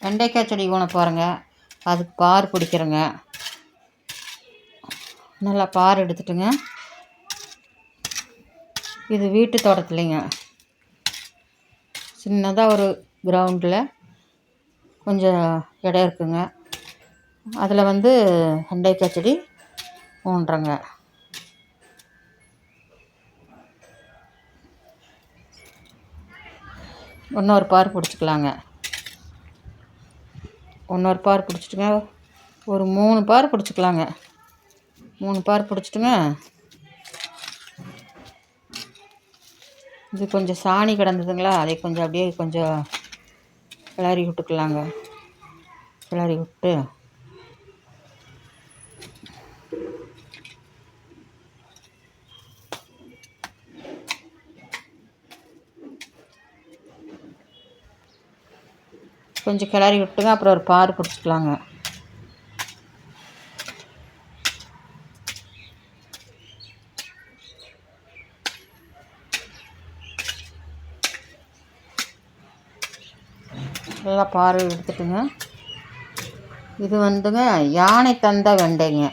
வெண்டைக்காய் செடி ஊன போகிறேங்க. அதுக்கு பார் பிடிக்கிறேங்க. நல்லா பார் எடுத்துட்டுங்க. இது வீட்டு தோட்டத்துலேங்க, சின்னதாக ஒரு கிரவுண்டில் கொஞ்சம் இடம் இருக்குங்க. அதில் வெண்டைக்காய் செடி ஊன்றேங்க. இன்னொரு பார் பிடிச்சிக்கலாங்க. இன்னொரு பார் பிடிச்சிட்டுங்க, ஒரு 3 பார் பிடிச்சிக்கலாங்க. 3 பார் பிடிச்சிட்டுங்க. இது கொஞ்சம் சாணி கிடந்ததுங்களா, அதை கொஞ்சம் அப்படியே கொஞ்சம் கிளறி விட்டுக்கலாங்க. கிளறி விட்டு கொஞ்சம் கிளறி விட்டுங்க. அப்புறம் ஒரு பார் பிடிச்சிக்கலாங்க. நல்லா பார் எடுத்துட்டுங்க. இது யானை தண்டை வெண்டைங்க.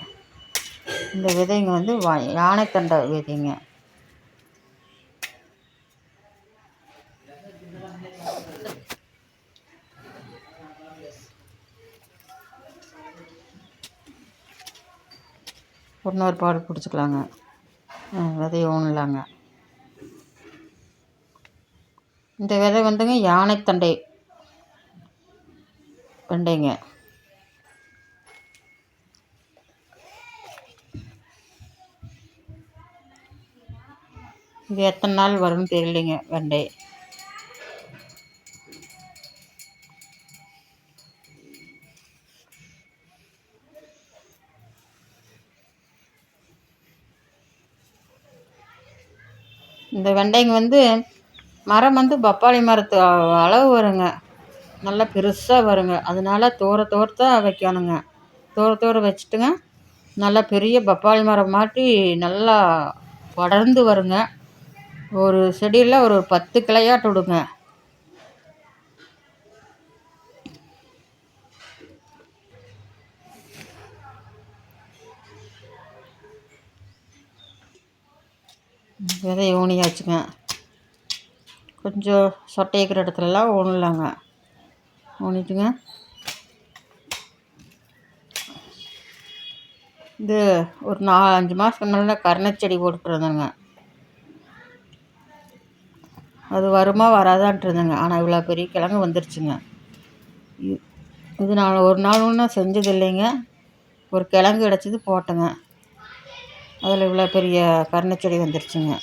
இந்த விதைங்க யானை தண்டை விதைங்க. இன்னொரு பால் பிடிச்சிக்கலாங்க. விதையை ஊனலாங்க. இந்த விதை யானைத்தண்டை வெண்டைங்க. இது எத்தனை நாள் வரும்னு தெரியலைங்க வெண்டை. இந்த வெண்டைங்க மரம் பப்பாளி மரத்து அளவு வருங்க. நல்லா பெருசாக வருங்க. அதனால தூர வைக்கணுங்க. தூர வச்சுட்டுங்க. நல்லா பெரிய பப்பாளி மரம் மாட்டி நல்லா படர்ந்து வருங்க. ஒரு செடியில் ஒரு 10 கிளையாட்டு விடுங்க. விதையை ஊனியாச்சுங்க. கொஞ்சம் சொட்டைக்கிற இடத்துலலாம் ஊனலாங்க. ஊனிட்டுங்க. இது ஒரு 4-5 மாதத்துக்கு முன்னாடி கருணைச்செடி போட்டுருந்தேங்க. அது வருமா வராதான்ட்டுருந்தேங்க. ஆனால் இவ்வளோ பெரிய கிழங்கு வந்துருச்சுங்க. இது நான் ஒரு நாள் ஒன்றும் செஞ்சது இல்லைங்க. ஒரு கிழங்கு கிடச்சிது போட்டேங்க. அதில் இவ்வளோ பெரிய கருணைச்செடி வந்துருச்சுங்க.